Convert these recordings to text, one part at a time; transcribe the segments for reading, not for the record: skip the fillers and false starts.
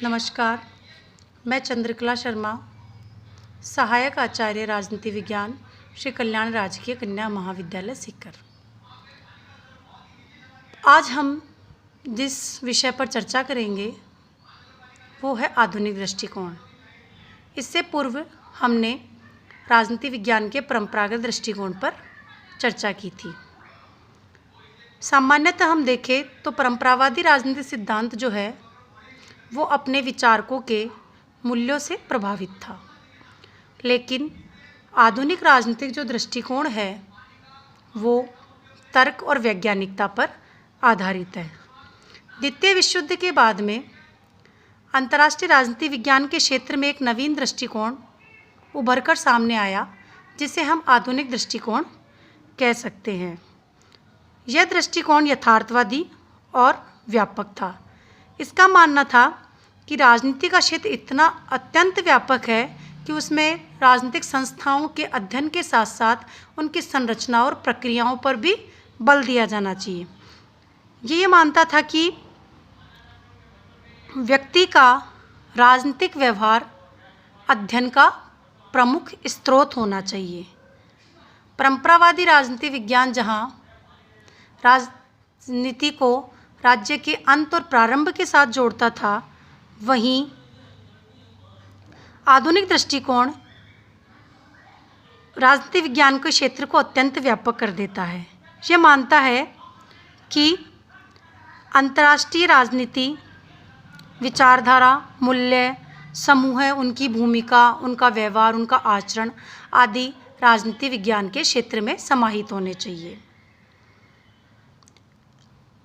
नमस्कार, मैं चंद्रकला शर्मा, सहायक आचार्य राजनीति विज्ञान, श्री कल्याण राजकीय कन्या महाविद्यालय सीकर। आज हम जिस विषय पर चर्चा करेंगे वो है आधुनिक दृष्टिकोण। इससे पूर्व हमने राजनीति विज्ञान के परंपरागत दृष्टिकोण पर चर्चा की थी। सामान्यतः हम देखें तो परंपरावादी राजनीति सिद्धांत जो है वो अपने विचारकों के मूल्यों से प्रभावित था, लेकिन आधुनिक राजनीतिक जो दृष्टिकोण है वो तर्क और वैज्ञानिकता पर आधारित है। द्वितीय विश्व युद्ध के बाद में अंतर्राष्ट्रीय राजनीति विज्ञान के क्षेत्र में एक नवीन दृष्टिकोण उभरकर सामने आया, जिसे हम आधुनिक दृष्टिकोण कह सकते हैं। यह दृष्टिकोण यथार्थवादी और व्यापक था। इसका मानना था कि राजनीति का क्षेत्र इतना अत्यंत व्यापक है कि उसमें राजनीतिक संस्थाओं के अध्ययन के साथ साथ उनकी संरचना और प्रक्रियाओं पर भी बल दिया जाना चाहिए। ये मानता था कि व्यक्ति का राजनीतिक व्यवहार अध्ययन का प्रमुख स्रोत होना चाहिए। परंपरावादी राजनीति विज्ञान जहाँ राजनीति को राज्य के अंत और प्रारंभ के साथ जोड़ता था, वहीं आधुनिक दृष्टिकोण राजनीति विज्ञान के क्षेत्र को अत्यंत व्यापक कर देता है। यह मानता है कि अंतर्राष्ट्रीय राजनीति, विचारधारा, मूल्य, समूह, उनकी भूमिका, उनका व्यवहार, उनका आचरण आदि राजनीति विज्ञान के क्षेत्र में समाहित होने चाहिए।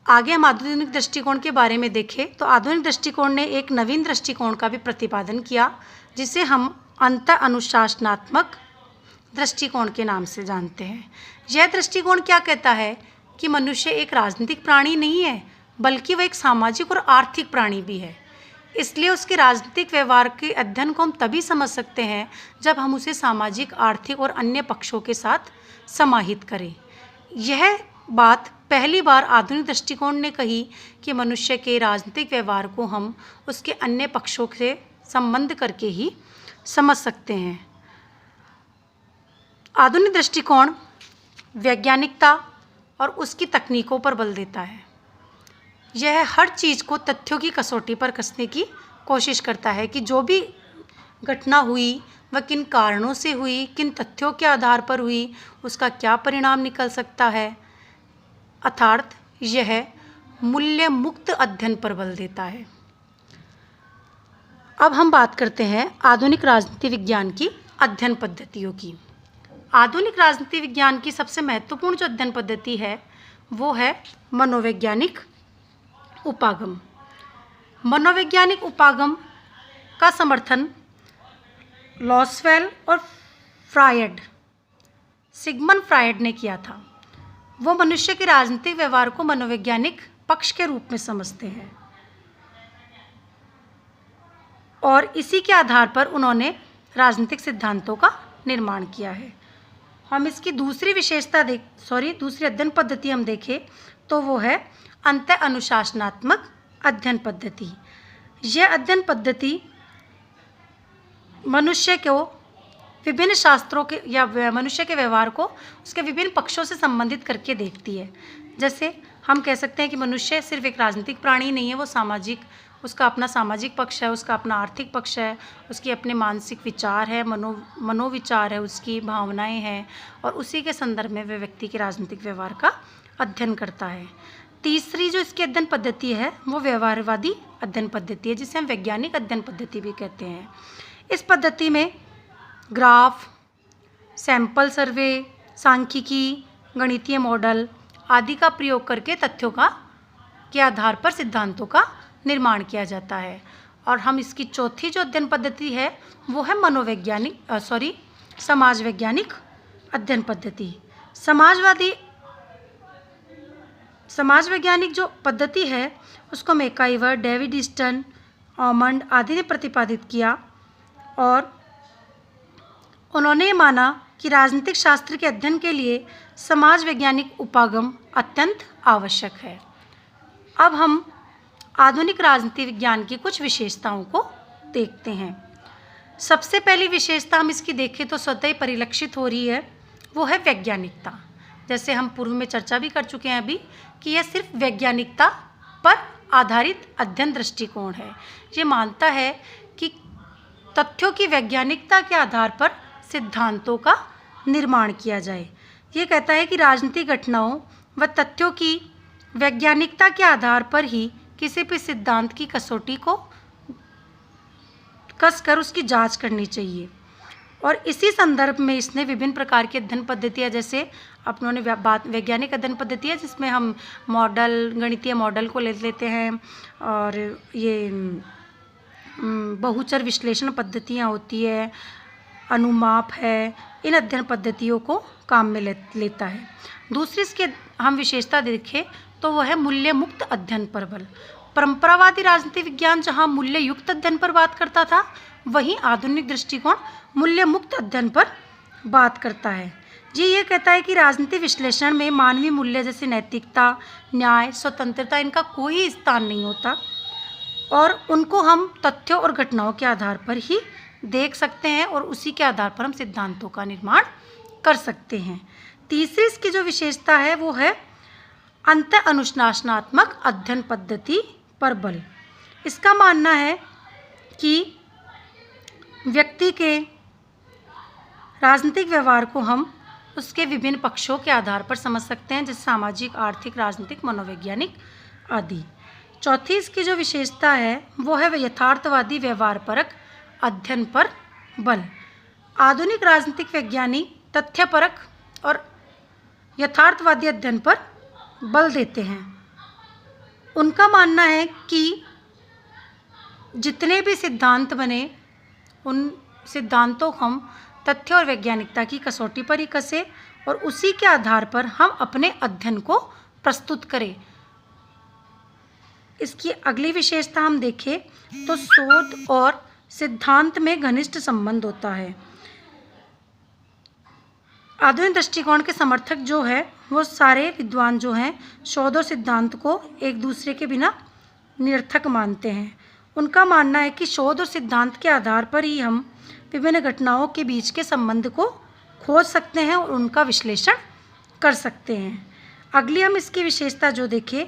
आगे हम आधुनिक दृष्टिकोण के बारे में देखें तो आधुनिक दृष्टिकोण ने एक नवीन दृष्टिकोण का भी प्रतिपादन किया, जिसे हम अंतः अनुशासनात्मक दृष्टिकोण के नाम से जानते हैं। यह दृष्टिकोण क्या कहता है कि मनुष्य एक राजनीतिक प्राणी नहीं है, बल्कि वह एक सामाजिक और आर्थिक प्राणी भी है। इसलिए उसके राजनीतिक व्यवहार के अध्ययन को हम तभी समझ सकते हैं जब हम उसे सामाजिक, आर्थिक और अन्य पक्षों के साथ समाहित करें। यह बात पहली बार आधुनिक दृष्टिकोण ने कही कि मनुष्य के राजनीतिक व्यवहार को हम उसके अन्य पक्षों से संबंध करके ही समझ सकते हैं। आधुनिक दृष्टिकोण वैज्ञानिकता और उसकी तकनीकों पर बल देता है। यह हर चीज़ को तथ्यों की कसौटी पर कसने की कोशिश करता है कि जो भी घटना हुई वह किन कारणों से हुई, किन तथ्यों के आधार पर हुई, उसका क्या परिणाम निकल सकता है। अर्थात यह मूल्य मुक्त अध्ययन पर बल देता है। अब हम बात करते हैं आधुनिक राजनीति विज्ञान की अध्ययन पद्धतियों की। आधुनिक राजनीति विज्ञान की सबसे महत्वपूर्ण जो अध्ययन पद्धति है वो है मनोवैज्ञानिक उपागम। मनोवैज्ञानिक उपागम का समर्थन लॉसवेल और फ्रायड, सिगमंड फ्रायड ने किया था। वो मनुष्य के राजनीतिक व्यवहार को मनोवैज्ञानिक पक्ष के रूप में समझते हैं और इसी के आधार पर उन्होंने राजनीतिक सिद्धांतों का निर्माण किया है। हम इसकी दूसरी अध्ययन पद्धति हम देखें तो वो है अंतः अनुशासनात्मक अध्ययन पद्धति। यह अध्ययन पद्धति मनुष्य को विभिन्न शास्त्रों के या मनुष्य के व्यवहार को उसके विभिन्न पक्षों से संबंधित करके देखती है। जैसे हम कह सकते हैं कि मनुष्य सिर्फ एक राजनीतिक प्राणी नहीं है, वो सामाजिक, उसका अपना सामाजिक पक्ष है, उसका अपना आर्थिक पक्ष है, उसकी अपने मानसिक विचार है, मनोविचार है, उसकी भावनाएं हैं, और उसी के संदर्भ में वह व्यक्ति के राजनीतिक व्यवहार का अध्ययन करता है। तीसरी जो इसकी अध्ययन पद्धति है वो व्यवहारवादी अध्ययन पद्धति है, जिसे हम वैज्ञानिक अध्ययन पद्धति भी कहते हैं। इस पद्धति में ग्राफ, सैंपल सर्वे, सांख्यिकी, गणितीय मॉडल आदि का प्रयोग करके तथ्यों के आधार पर सिद्धांतों का निर्माण किया जाता है। और हम इसकी चौथी जो अध्ययन पद्धति है वो है समाज वैज्ञानिक अध्ययन पद्धति। समाज वैज्ञानिक जो पद्धति है उसको मैकाइवर, डेविड ईस्टन, ऑमंड आदि ने प्रतिपादित किया और उन्होंने माना कि राजनीतिक शास्त्र के अध्ययन के लिए समाज वैज्ञानिक उपागम अत्यंत आवश्यक है। अब हम आधुनिक राजनीति विज्ञान की कुछ विशेषताओं को देखते हैं। सबसे पहली विशेषता हम इसकी देखें तो स्वतः ही परिलक्षित हो रही है, वो है वैज्ञानिकता। जैसे हम पूर्व में चर्चा भी कर चुके हैं अभी कि यह सिर्फ वैज्ञानिकता पर आधारित अध्ययन दृष्टिकोण है। ये मानता है कि तथ्यों की वैज्ञानिकता के आधार पर सिद्धांतों का निर्माण किया जाए। ये कहता है कि राजनीतिक घटनाओं व तथ्यों की वैज्ञानिकता के आधार पर ही किसी भी सिद्धांत की कसौटी को कसकर उसकी जांच करनी चाहिए। और इसी संदर्भ में इसने विभिन्न प्रकार की अध्ययन पद्धतियाँ, जैसे अपनों ने वैज्ञानिक अध्ययन पद्धति है जिसमें हम मॉडल, गणितीय मॉडल को ले लेते हैं, और ये बहुचर विश्लेषण पद्धतियाँ होती है, अनुमाप है, इन अध्ययन पद्धतियों को काम में लेता है। दूसरी इसके हम विशेषता देखें तो वह है मूल्य मुक्त अध्ययन पर बल। परंपरावादी राजनीति विज्ञान जहाँ मूल्य युक्त अध्ययन पर बात करता था, वहीं आधुनिक दृष्टिकोण मूल्य मुक्त अध्ययन पर बात करता है। ये कहता है कि राजनीति विश्लेषण में मानवीय मूल्य जैसे नैतिकता, न्याय, स्वतंत्रता, इनका कोई स्थान नहीं होता और उनको हम तथ्यों और घटनाओं के आधार पर ही देख सकते हैं और उसी के आधार पर हम सिद्धांतों का निर्माण कर सकते हैं। तीसरी इसकी जो विशेषता है वो है अंतर अनुशासनात्मक अध्ययन पद्धति पर बल। इसका मानना है कि व्यक्ति के राजनीतिक व्यवहार को हम उसके विभिन्न पक्षों के आधार पर समझ सकते हैं, जैसे सामाजिक, आर्थिक, राजनीतिक, मनोवैज्ञानिक आदि। चौथी इसकी जो विशेषता है वो है यथार्थवादी व्यवहारपरक अध्ययन पर बल। आधुनिक राजनीतिक वैज्ञानिक तथ्यपरक और यथार्थवादी अध्ययन पर बल देते हैं। उनका मानना है कि जितने भी सिद्धांत बने उन सिद्धांतों को हम तथ्य और वैज्ञानिकता की कसौटी पर ही कसें और उसी के आधार पर हम अपने अध्ययन को प्रस्तुत करें। इसकी अगली विशेषता हम देखें तो शोध और सिद्धांत में घनिष्ठ संबंध होता है। आधुनिक दृष्टिकोण के समर्थक जो है वो सारे विद्वान जो हैं शोध और सिद्धांत को एक दूसरे के बिना निरर्थक मानते हैं। उनका मानना है कि शोध और सिद्धांत के आधार पर ही हम विभिन्न घटनाओं के बीच के संबंध को खोज सकते हैं और उनका विश्लेषण कर सकते हैं। अगली हम इसकी विशेषता जो देखें,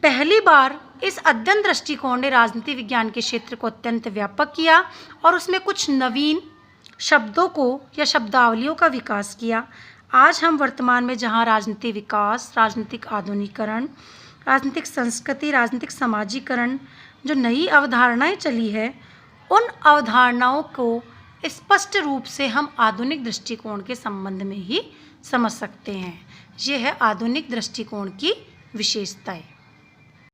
पहली बार इस अध्ययन दृष्टिकोण ने राजनीति विज्ञान के क्षेत्र को अत्यंत व्यापक किया और उसमें कुछ नवीन शब्दों को या शब्दावलियों का विकास किया। आज हम वर्तमान में जहां राजनीति विकास, राजनीतिक आधुनिकीकरण, राजनीतिक संस्कृति, राजनीतिक समाजीकरण जो नई अवधारणाएं चली है, उन अवधारणाओं को स्पष्ट रूप से हम आधुनिक दृष्टिकोण के संबंध में ही समझ सकते हैं। ये है आधुनिक दृष्टिकोण की विशेषताएं।